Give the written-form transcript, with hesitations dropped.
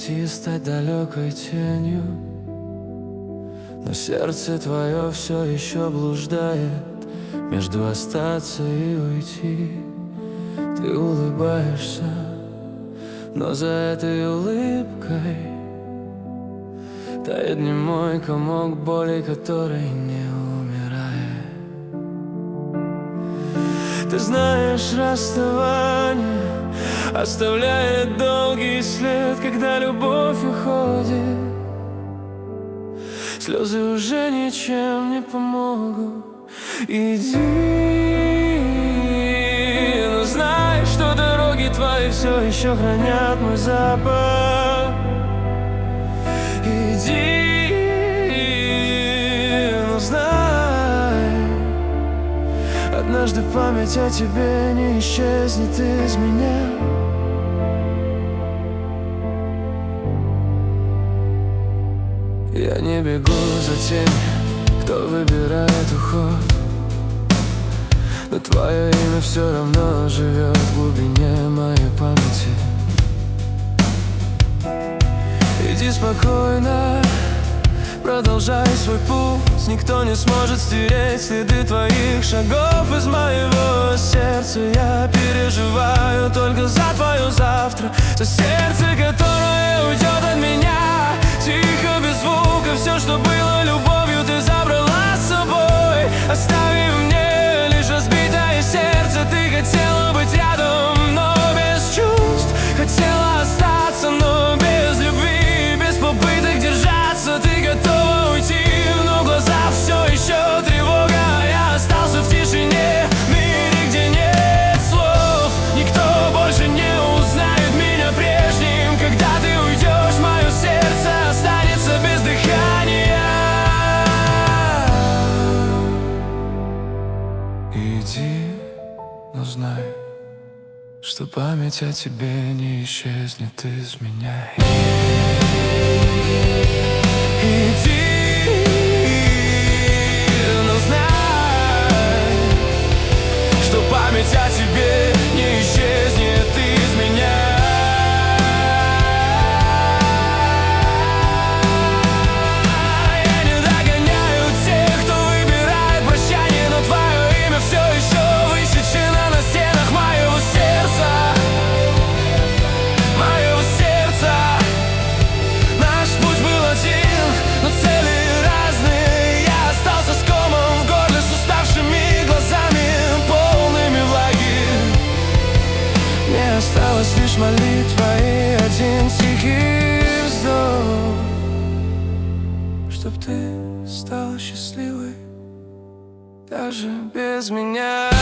уйти, стать далекой тенью, но сердце твое все еще блуждает между остаться и уйти. Ты улыбаешься, но за этой улыбкой тает немой комок боли, который не умирает. Ты знаешь, расставание оставляет долгий след, когда любовь уходит. Слезы уже ничем не помогут. Иди, но знай, что дороги твои все еще хранят мой запах. Иди, но знай, однажды память о тебе не исчезнет из меня. Я не бегу за теми, кто выбирает уход, но твое имя все равно живет в глубине моей памяти. Иди спокойно, продолжай свой путь. Никто не сможет стереть следы твоих шагов из моего сердца. Я переживаю только за твое завтра, за сердце, которое уйдет от меня. Тихо, без звука, все, что было любовью, ты забрала с собой, оставив мне лишь разбитое сердце. Ты хотела быть рядом, но без чувств. Хотела остаться, но без любви, без попыток держаться. Ты готова уйти, но в глазах все еще тревога. Я остался в тишине, в мире, где нет слов. Никто больше не узнает меня прежним. Когда ты уйдешь, мое сердце останется без дыхания. Иди, но знай, что память о тебе не исчезнет из меня. Иди, но знай, что память о тебе не исчезнет из меня. Я не догоняю тех, кто выбирает прощание, но твое имя все еще высечено на стенах моего сердца. Моего сердца. Наш путь был один, но цели разные. Я остался с комом в горле, с уставшими глазами, полными влаги. Мне осталось лишь молитва и один тихий вздох, чтоб ты стала счастливой даже без меня.